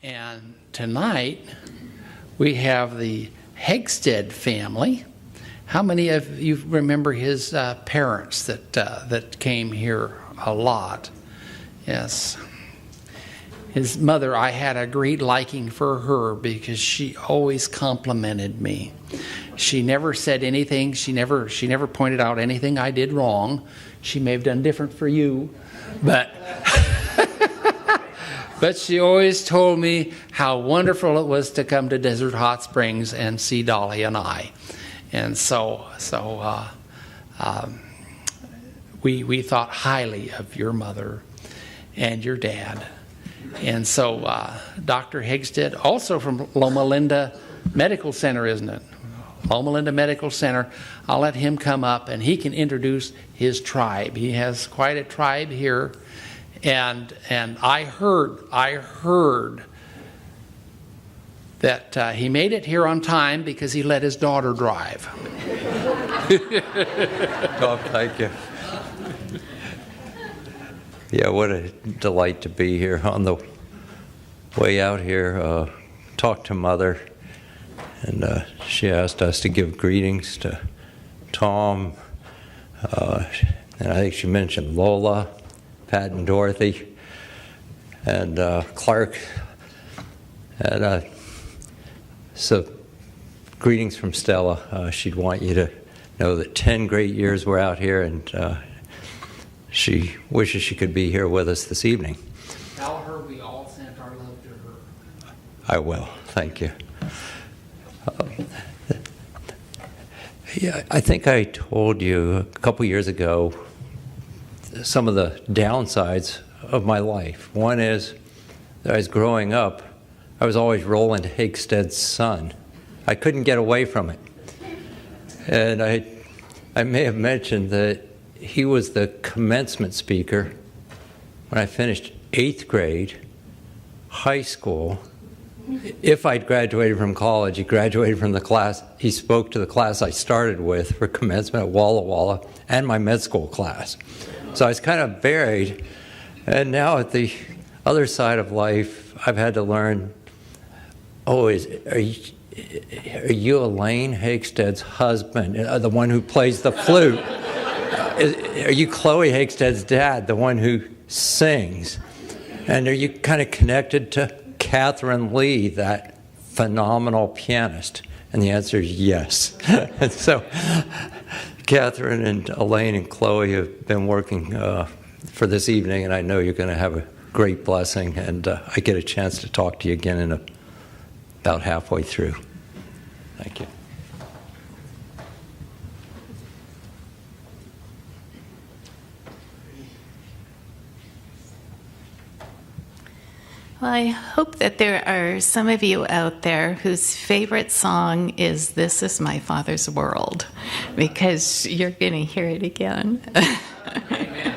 And tonight we have the Hegstad family. How many of you remember his parents that came here a lot? Yes. His mother, I had a great liking for her because she always complimented me. She never said anything. She never pointed out anything I did wrong. She may have done different for you, but but she always told me how wonderful it was to come to Desert Hot Springs and see Dolly and I. And so we thought highly of your mother and your dad. And so Dr. Hegstad, also from Loma Linda Medical Center, isn't it? Loma Linda Medical Center. I'll let him come up and he can introduce his tribe. He has quite a tribe here. And I heard that he made it here on time because he let his daughter drive. Oh, thank you. Yeah, what a delight to be here. On the way out here, talked to Mother, and she asked us to give greetings to Tom, and I think she mentioned Lola, Pat and Dorothy, and Clark. And so greetings from Stella. She'd want you to know that 10 great years we're out here, and she wishes she could be here with us this evening. Tell her we all sent our love to her. I will. Thank you. Yeah, I think I told you a couple years ago some of the downsides of my life. One is that I was growing up, I was always Roland Hegstad's son. I couldn't get away from it. And I may have mentioned that he was the commencement speaker when I finished 8th grade, high school. If I'd graduated from college, he graduated from the class. He spoke to the class I started with for commencement at Walla Walla and my med school class. So I was kind of buried. And now at the other side of life, I've had to learn, are you Elaine Hegstad's husband, the one who plays the flute? Are you Chloe Hegstad's dad, the one who sings? And are you kind of connected to Catherine Lee, that phenomenal pianist? And the answer is yes. And so Catherine and Elaine and Chloe have been working for this evening, and I know you're going to have a great blessing, and I get a chance to talk to you again in about halfway through. Thank you. Well, I hope that there are some of you out there whose favorite song is "This Is My Father's World," because you're going to hear it again. Amen.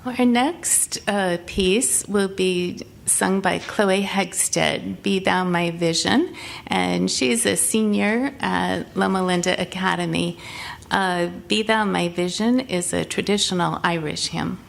Our next piece will be sung by Chloe Hegstad, Be Thou My Vision, and she's a senior at Loma Linda Academy. Be Thou My Vision is a traditional Irish hymn.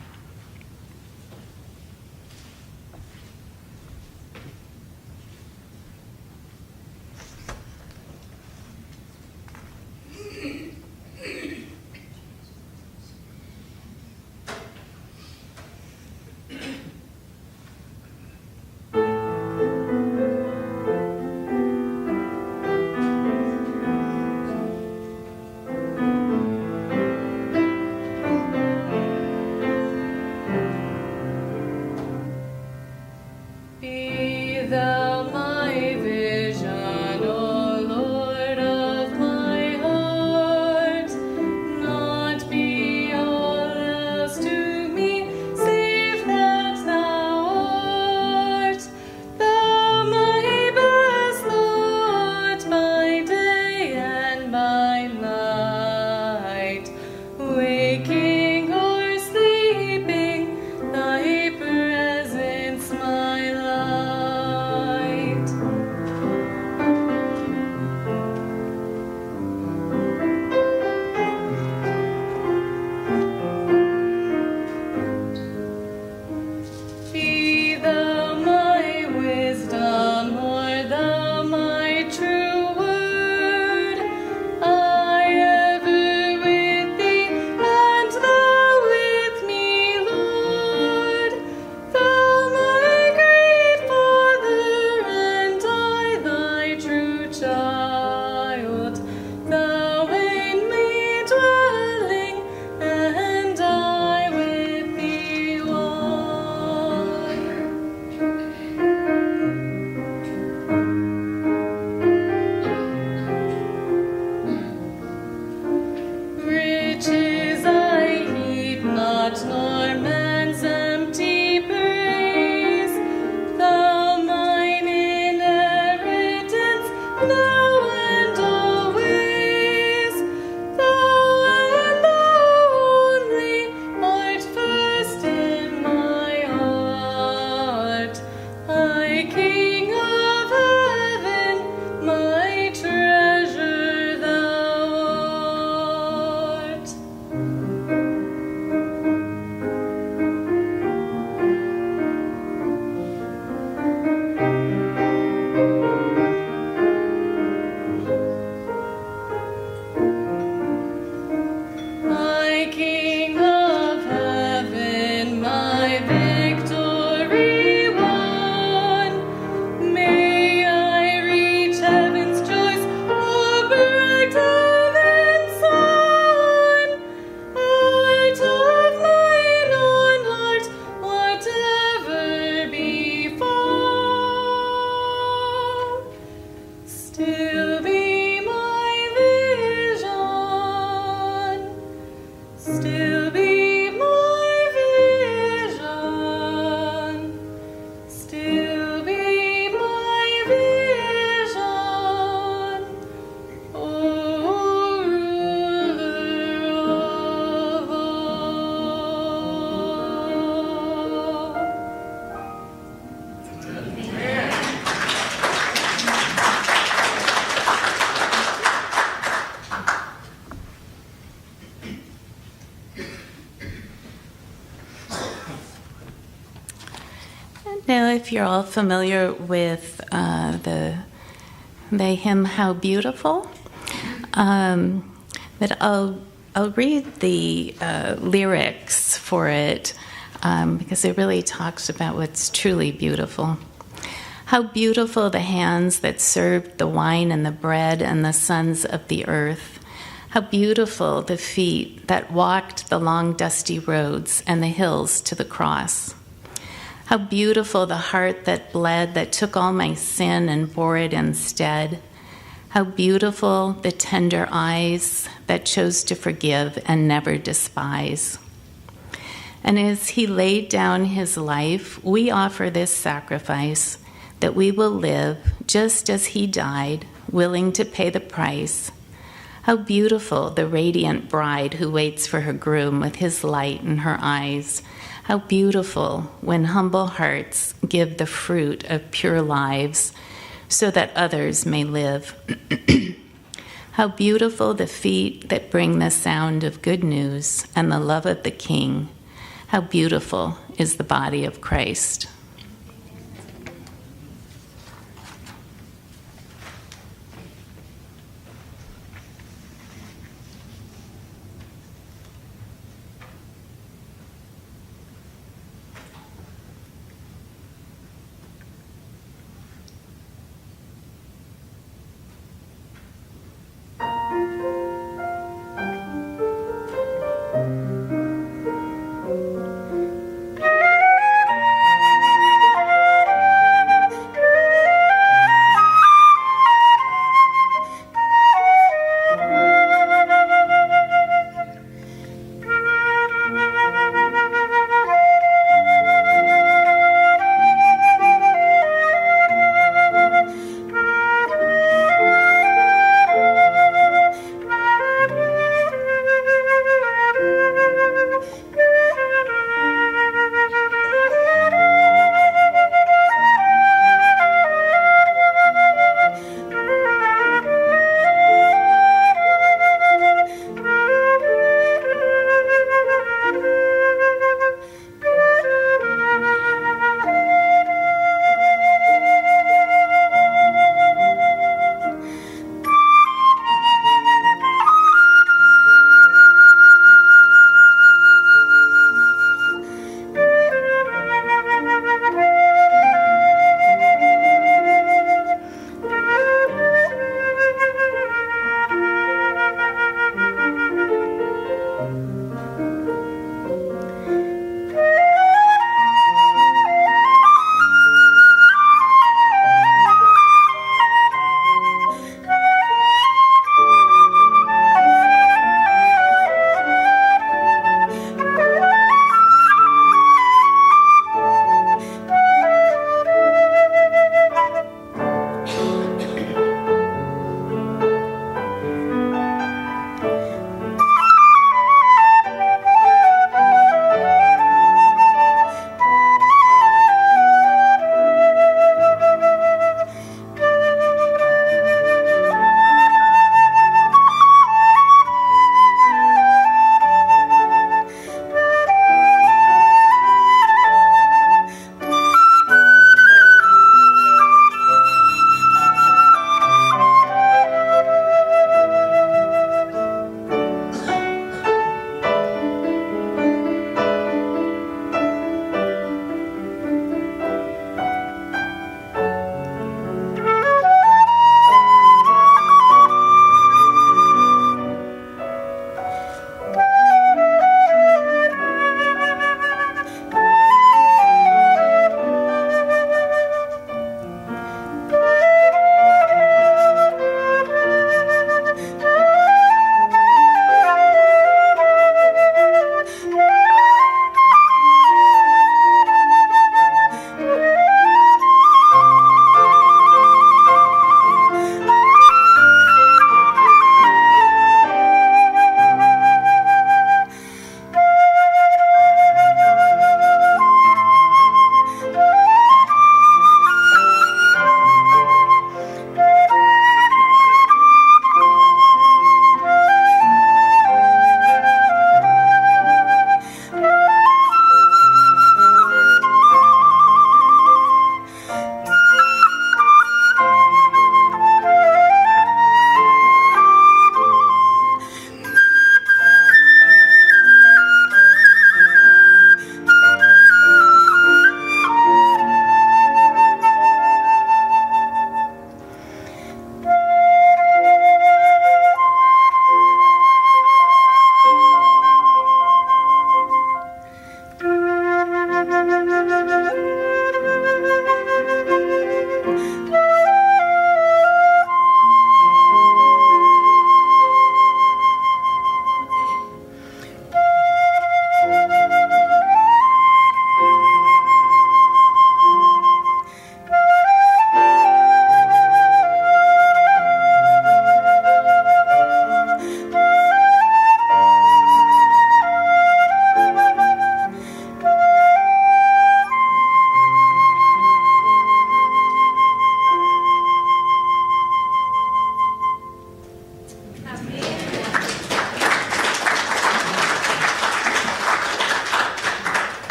Now, if you're all familiar with the hymn "How Beautiful," but I'll read the lyrics for it because it really talks about what's truly beautiful. How beautiful the hands that served the wine and the bread and the sons of the earth. How beautiful the feet that walked the long dusty roads and the hills to the cross. How beautiful the heart that bled, that took all my sin and bore it instead. How beautiful the tender eyes that chose to forgive and never despise. And as he laid down his life, we offer this sacrifice, that we will live just as he died, willing to pay the price. How beautiful the radiant bride who waits for her groom with his light in her eyes. How beautiful when humble hearts give the fruit of pure lives so that others may live. How beautiful the feet that bring the sound of good news and the love of the King. How beautiful is the body of Christ.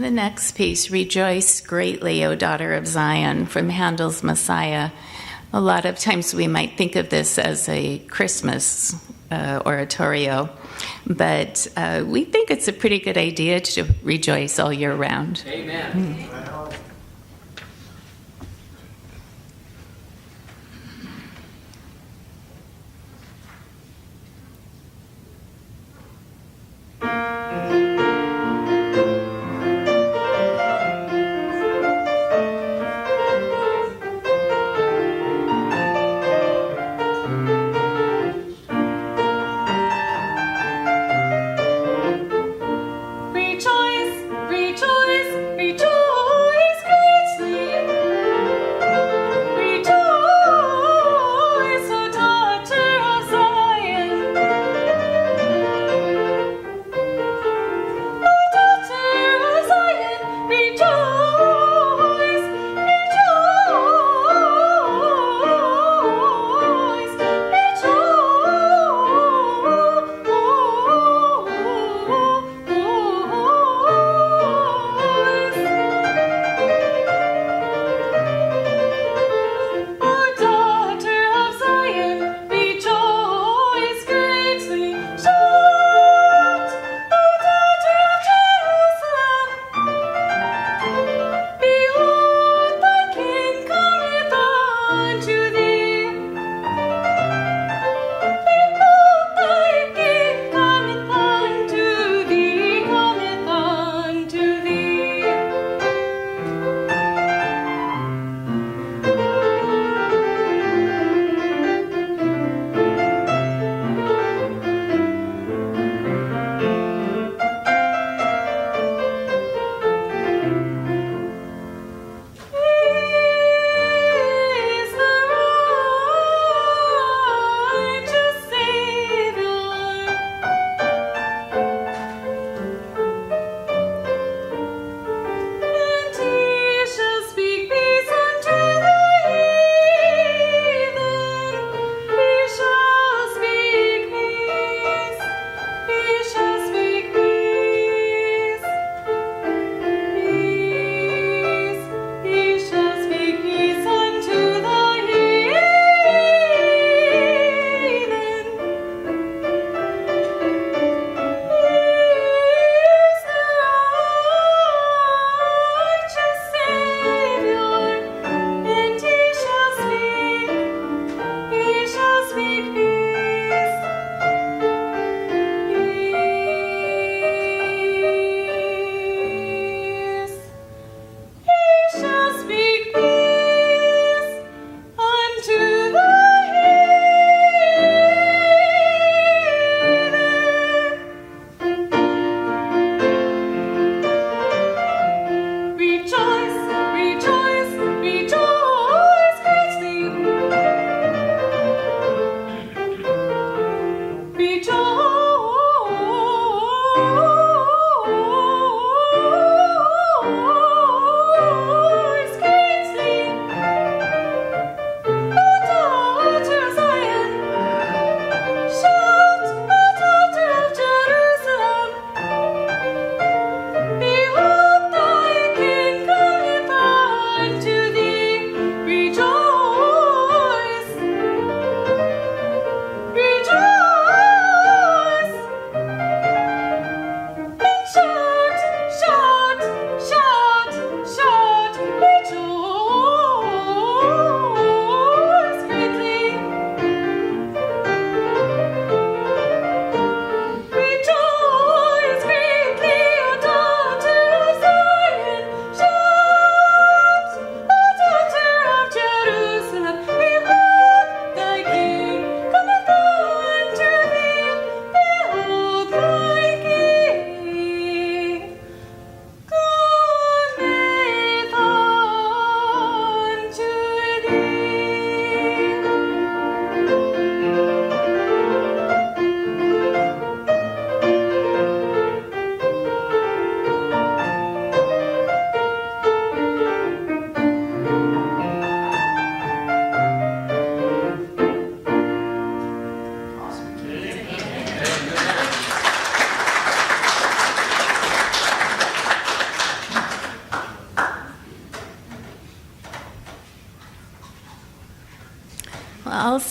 The next piece, Rejoice Greatly, O Daughter of Zion, from Handel's Messiah. A lot of times we might think of this as a Christmas oratorio, but we think it's a pretty good idea to rejoice all year round. Amen.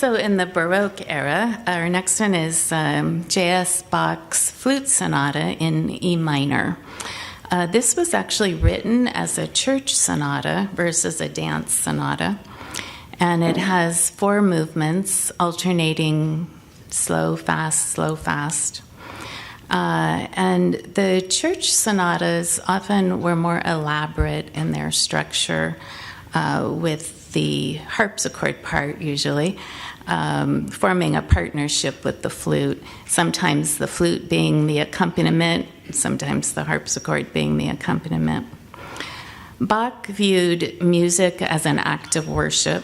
Also in the Baroque era, our next one is J.S. Bach's Flute Sonata in E minor. This was actually written as a church sonata versus a dance sonata, and it has 4 movements alternating slow, fast. And the church sonatas often were more elaborate in their structure, with the harpsichord part usually forming a partnership with the flute, sometimes the flute being the accompaniment, sometimes the harpsichord being the accompaniment. Bach viewed music as an act of worship.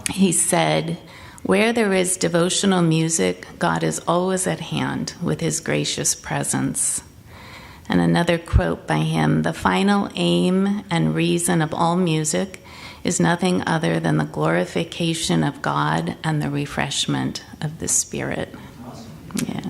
He said, "Where there is devotional music, God is always at hand with his gracious presence." And another quote by him, "The final aim and reason of all music is nothing other than the glorification of God and the refreshment of the Spirit." Yeah.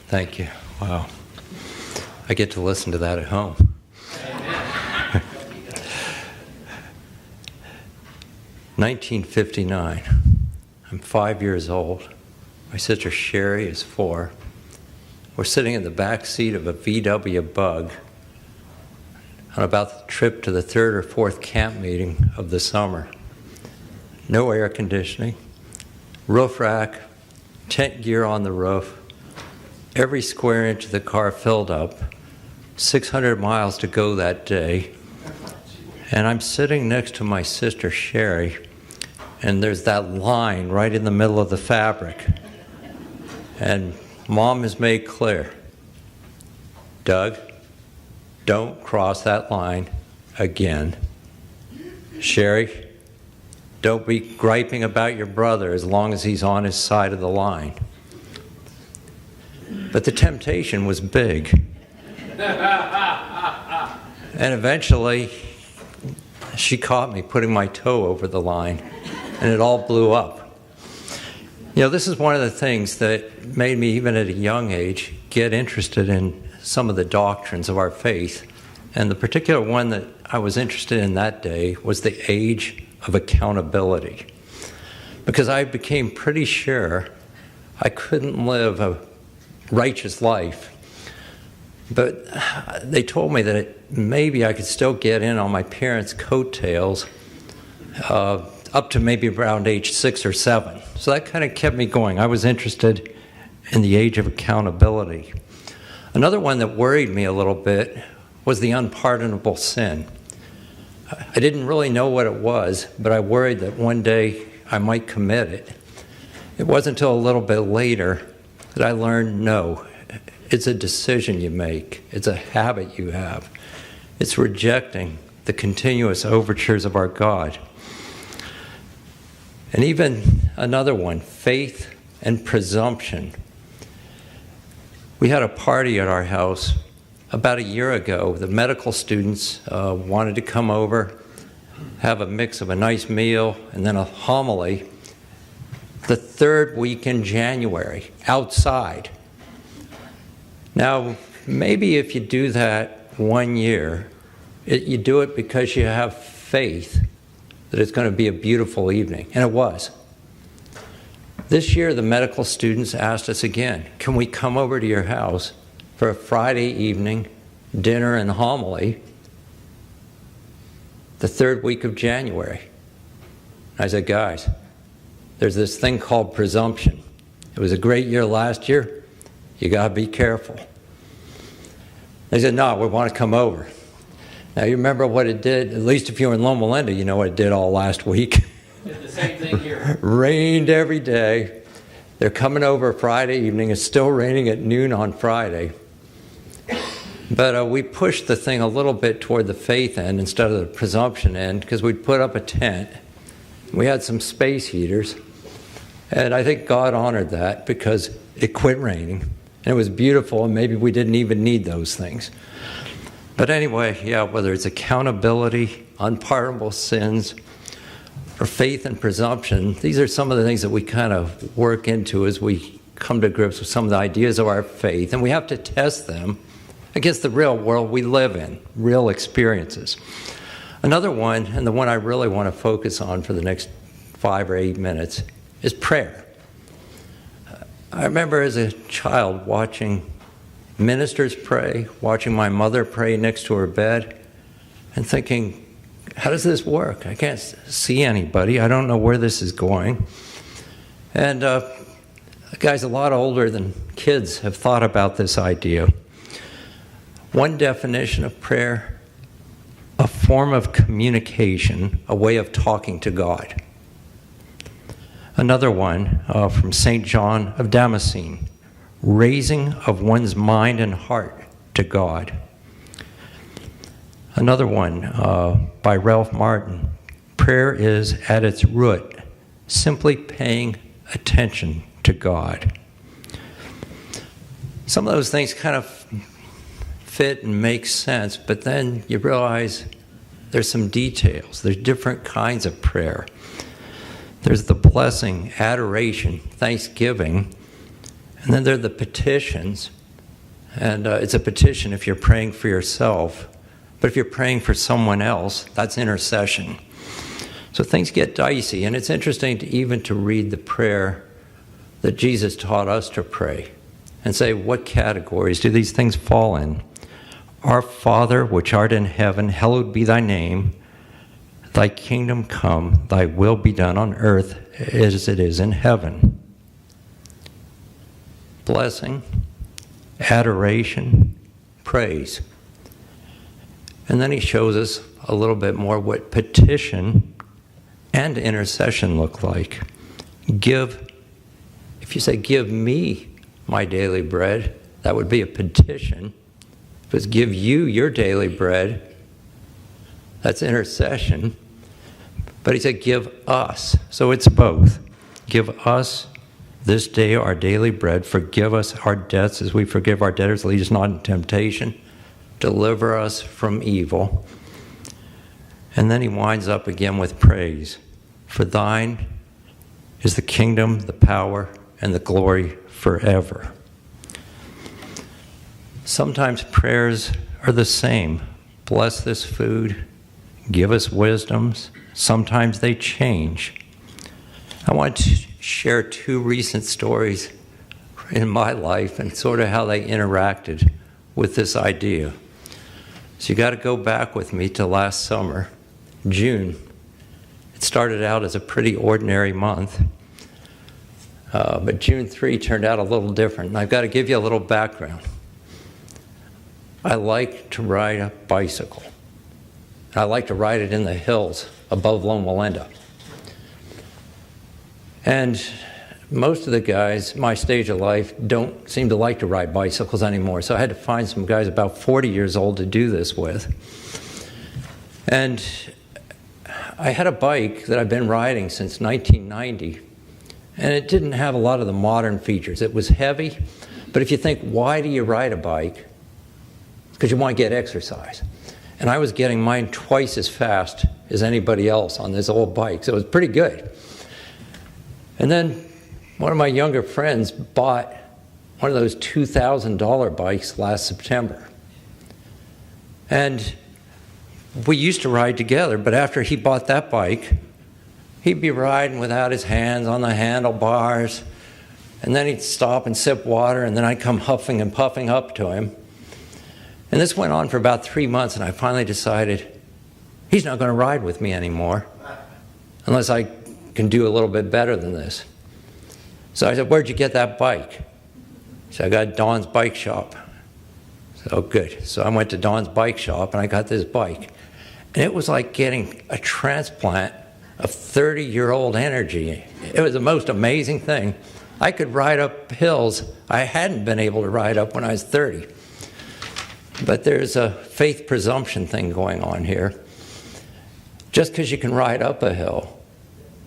Thank you. Wow. I get to listen to that at home. 1959. I'm 5 years old. My sister Sherry is 4. We're sitting in the back seat of a VW Bug on about the trip to the 3rd or 4th camp meeting of the summer. No air conditioning, roof rack, tent gear on the roof, every square inch of the car filled up, 600 miles to go that day. And I'm sitting next to my sister Sherry, and there's that line right in the middle of the fabric. And Mom has made clear, Doug, don't cross that line again. Sherry, don't be griping about your brother as long as he's on his side of the line. But the temptation was big. And eventually, she caught me putting my toe over the line, and it all blew up. You know, this is one of the things that made me, even at a young age, get interested in some of the doctrines of our faith. And the particular one that I was interested in that day was the age of accountability. Because I became pretty sure I couldn't live a righteous life. But they told me that maybe I could still get in on my parents' coattails up to maybe around age 6 or 7. So that kind of kept me going. I was interested in the age of accountability. Another one that worried me a little bit was the unpardonable sin. I didn't really know what it was, but I worried that one day I might commit it. It wasn't until a little bit later that I learned, no, it's a decision you make. It's a habit you have. It's rejecting the continuous overtures of our God. And even another one, faith and presumption. We had a party at our house about a year ago. The medical students wanted to come over, have a mix of a nice meal and then a homily the third week in January, outside. Now, maybe if you do that 1 year, you do it because you have faith that it's going to be a beautiful evening, and it was. This year, the medical students asked us again, can we come over to your house for a Friday evening dinner and homily the third week of January? I said, guys, there's this thing called presumption. It was a great year last year. You got to be careful. They said, no, we want to come over. Now, you remember what it did, at least if you were in Loma Linda, you know what it did all last week. Did the same thing here. Rained every day. They're coming over Friday evening. It's still raining at noon on Friday. But we pushed the thing a little bit toward the faith end instead of the presumption end, because we'd put up a tent. We had some space heaters. And I think God honored that because it quit raining. And it was beautiful, and maybe we didn't even need those things. But anyway, yeah, whether it's accountability, unpardonable sins, or faith and presumption, these are some of the things that we kind of work into as we come to grips with some of the ideas of our faith. And we have to test them against the real world we live in, real experiences. Another one, and the one I really want to focus on for the next 5 or 8 minutes, is prayer. I remember as a child watching ministers pray, watching my mother pray next to her bed, and thinking, how does this work? I can't see anybody. I don't know where this is going. And guys a lot older than kids have thought about this idea. One definition of prayer, a form of communication, a way of talking to God. Another one from St. John of Damascene, raising of one's mind and heart to God. Another one by Ralph Martin, prayer is at its root simply paying attention to God. Some of those things kind of fit and make sense, but then you realize there's some details. There's different kinds of prayer. There's the blessing, adoration, thanksgiving, and then there are the petitions. And it's a petition if you're praying for yourself, but if you're praying for someone else, that's intercession. So things get dicey, and it's interesting to read the prayer that Jesus taught us to pray and say, what categories do these things fall in? Our Father, which art in heaven, hallowed be thy name. Thy kingdom come, thy will be done on earth as it is in heaven. Blessing, adoration, praise. And then he shows us a little bit more what petition and intercession look like. If you say, give me my daily bread, that would be a petition. If it's give you your daily bread, that's intercession. But he said, give us. So it's both. Give us this day our daily bread. Forgive us our debts as we forgive our debtors. Lead us not into temptation. Deliver us from evil. And then he winds up again with praise. For thine is the kingdom, the power, and the glory forever. Sometimes prayers are the same. Bless this food. Give us wisdoms. Sometimes they change. I want to share 2 recent stories in my life and sort of how they interacted with this idea. So you got to go back with me to last summer, June. It's started out as a pretty ordinary month. But June 3 turned out a little different. And I've got to give you a little background. I like to ride a bicycle. I like to ride it in the hills above Loma Linda. And most of the guys my stage of life don't seem to like to ride bicycles anymore. So I had to find some guys about 40 years old to do this with. And I had a bike that I've been riding since 1990. And it didn't have a lot of the modern features. It was heavy, but if you think, why do you ride a bike? Because you want to get exercise. And I was getting mine twice as fast as anybody else on this old bike, so it was pretty good. And then one of my younger friends bought one of those $2,000 bikes last September. And we used to ride together, but after he bought that bike, he'd be riding without his hands on the handlebars, and then he'd stop and sip water, and then I'd come huffing and puffing up to him. And this went on for about 3 months, and I finally decided he's not going to ride with me anymore unless I can do a little bit better than this. So I said, "Where'd you get that bike?" He said, "I got at Don's bike shop." I said, "Oh, good." So I went to Don's bike shop, and I got this bike. And it was like getting a transplant of 30-year-old energy. It was the most amazing thing. I could ride up hills I hadn't been able to ride up when I was 30. But there's a faith presumption thing going on here. Just because you can ride up a hill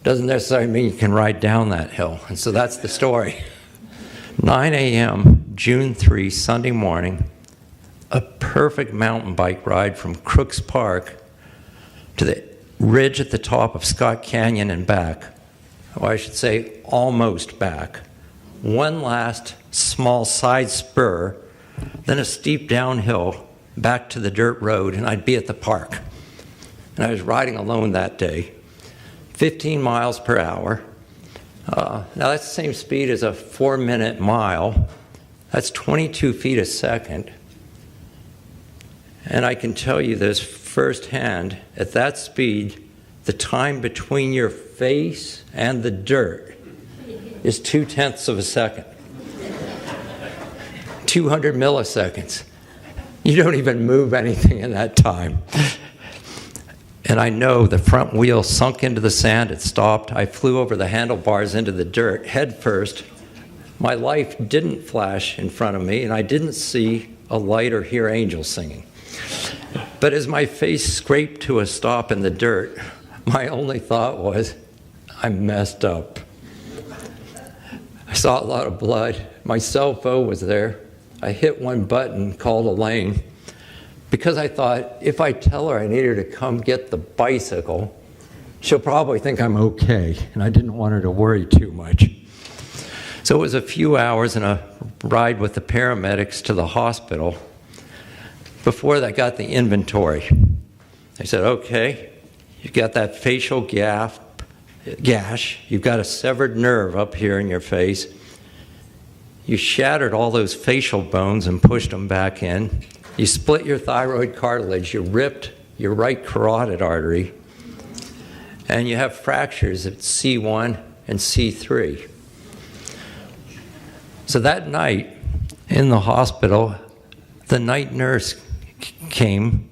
doesn't necessarily mean you can ride down that hill. And so that's the story. 9 a.m., June 3, Sunday morning, a perfect mountain bike ride from Crooks Park to the ridge at the top of Scott Canyon and back. Or I should say almost back. One last small side spur, then a steep downhill back to the dirt road, and I'd be at the park. And I was riding alone that day, 15 miles per hour. Now that's the same speed as a 4-minute mile. That's 22 feet a second. And I can tell you this firsthand, at that speed, the time between your face and the dirt is 0.2 of a second. 200 milliseconds. You don't even move anything in that time. And I know the front wheel sunk into the sand, it stopped. I flew over the handlebars into the dirt, head first. My life didn't flash in front of me, and I didn't see a light or hear angels singing. But as my face scraped to a stop in the dirt, my only thought was, I messed up. I saw a lot of blood. My cell phone was there. I hit one button, called Elaine, because I thought, if I tell her I need her to come get the bicycle, she'll probably think I'm okay, and I didn't want her to worry too much. So it was a few hours and a ride with the paramedics to the hospital before they got the inventory. They said, okay, you've got that facial gash, you've got a severed nerve up here in your face, you shattered all those facial bones and pushed them back in, you split your thyroid cartilage, you ripped your right carotid artery, and you have fractures at C1 and C3. So that night in the hospital, the night nurse came,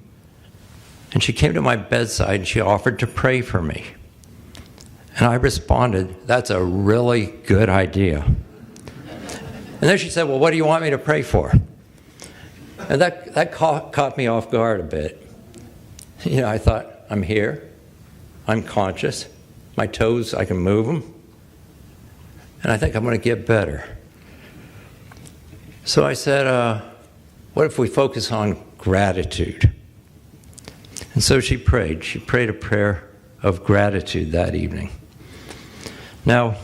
and she came to my bedside and she offered to pray for me. And I responded, that's a really good idea. And then she said, well, what do you want me to pray for? And that caught me off guard a bit. You know, I thought, I'm here, I'm conscious, my toes, I can move them, and I think I'm going to get better. So I said, what if we focus on gratitude? And so she prayed. She prayed a prayer of gratitude that evening. Now,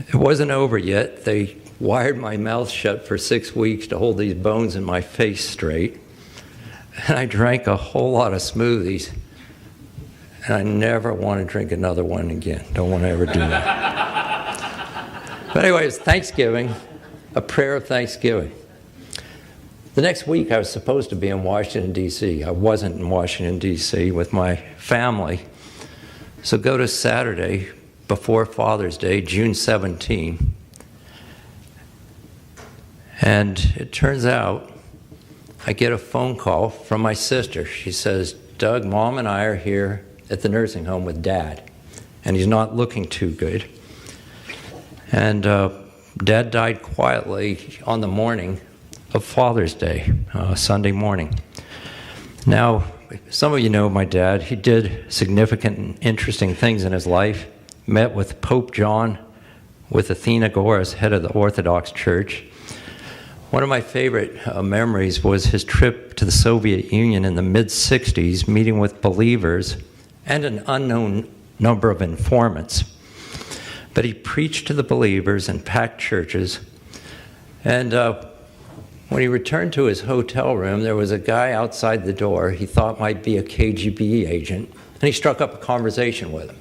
it wasn't over yet. They wired my mouth shut for 6 weeks to hold these bones in my face straight. And I drank a whole lot of smoothies. And I never want to drink another one again. Don't want to ever do that. But anyway, it's Thanksgiving, a prayer of thanksgiving. The next week, I was supposed to be in Washington, D.C. I wasn't in Washington, D.C. with my family. So go to Saturday before Father's Day, June 17. And it turns out I get a phone call from my sister. She says, Doug, Mom and I are here at the nursing home with Dad, and he's not looking too good. And Dad died quietly on the morning of Father's Day, Sunday morning. Now, some of you know my dad. He did significant and interesting things in his life. Met with Pope John, with Athenagoras, head of the Orthodox Church. One of my favorite memories was his trip to the Soviet Union in the mid-'60s, meeting with believers and an unknown number of informants. But he preached to the believers in packed churches. And when he returned to his hotel room, there was a guy outside the door he thought might be a KGB agent, and he struck up a conversation with him.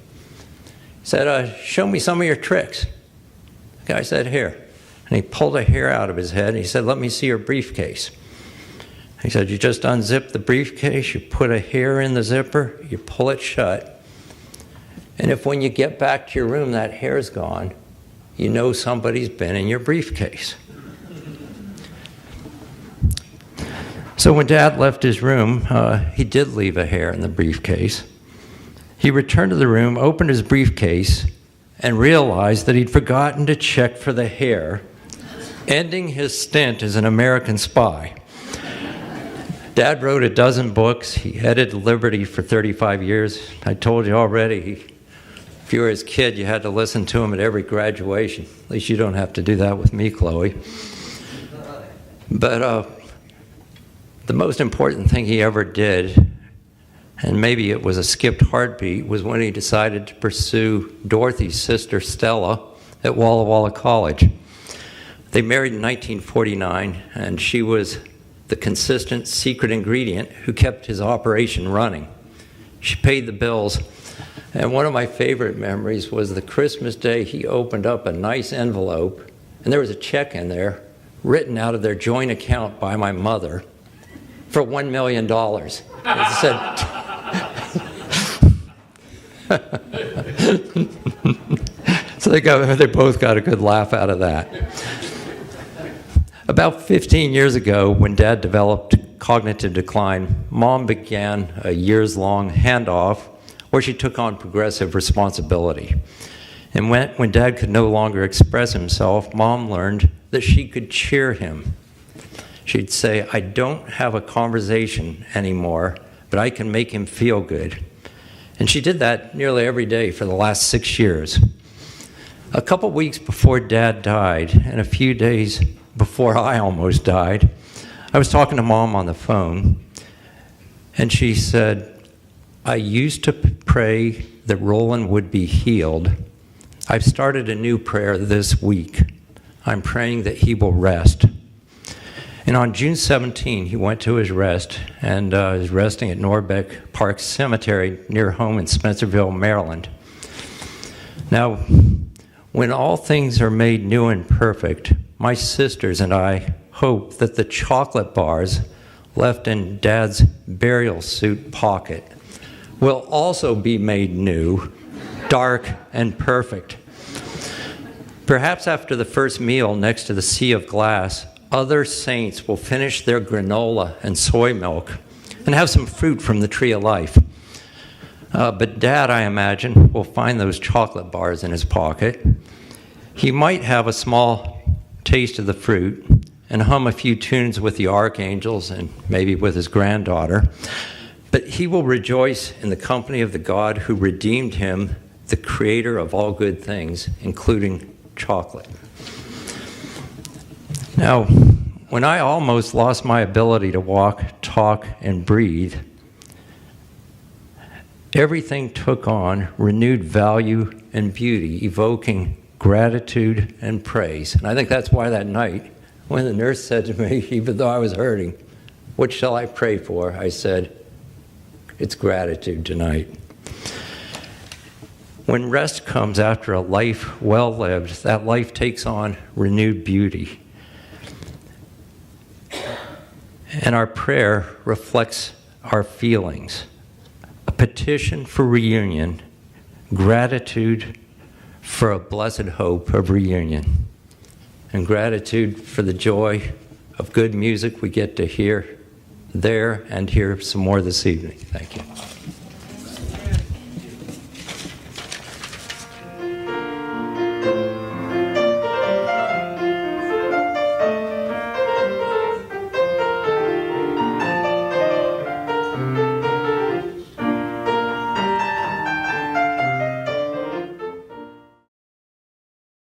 He said, show me some of your tricks. The guy said, here. And he pulled a hair out of his head, and he said, let me see your briefcase. He said, you just unzip the briefcase, you put a hair in the zipper, you pull it shut, and if when you get back to your room that hair's gone, you know somebody's been in your briefcase. So when Dad left his room, he did leave a hair in the briefcase. He returned to the room, opened his briefcase, and realized that he'd forgotten to check for the hair, ending his stint as an American spy. Dad wrote a dozen books. He edited Liberty for 35 years. I told you already, if you were his kid, you had to listen to him at every graduation. At least you don't have to do that with me, Chloe. But the most important thing he ever did, and maybe it was a skipped heartbeat, was when he decided to pursue Dorothy's sister, Stella, at Walla Walla College. They married in 1949, and she was the consistent secret ingredient who kept his operation running. She paid the bills, and one of my favorite memories was the Christmas day he opened up a nice envelope, and there was a check in there written out of their joint account by my mother for $1 million. It said, so they both got a good laugh out of that. About 15 years ago, when Dad developed cognitive decline, Mom began a years-long handoff where she took on progressive responsibility. And when Dad could no longer express himself, Mom learned that she could cheer him. She'd say, I don't have a conversation anymore, but I can make him feel good. And she did that nearly every day for the last 6 years. A couple weeks before Dad died, and a few days before I almost died, I was talking to Mom on the phone, and she said, I used to pray that Roland would be healed. I've started a new prayer this week. I'm praying that he will rest. And on June 17, he went to his rest, and is resting at Norbeck Park Cemetery near home in Spencerville, Maryland. Now, when all things are made new and perfect, my sisters and I hope that the chocolate bars left in Dad's burial suit pocket will also be made new, dark, and perfect. Perhaps after the first meal next to the sea of glass, other saints will finish their granola and soy milk and have some fruit from the tree of life. But Dad, I imagine, will find those chocolate bars in his pocket. He might have a small taste of the fruit and hum a few tunes with the archangels and maybe with his granddaughter. But he will rejoice in the company of the God who redeemed him, the creator of all good things, including chocolate. Now, when I almost lost my ability to walk, talk, and breathe, everything took on renewed value and beauty, evoking gratitude and praise. And I think that's why that night, when the nurse said to me, even though I was hurting, what shall I pray for? I said, it's gratitude tonight. When rest comes after a life well lived, that life takes on renewed beauty. And our prayer reflects our feelings. A petition for reunion, gratitude for a blessed hope of reunion, and gratitude for the joy of good music we get to hear there and hear some more this evening. Thank you.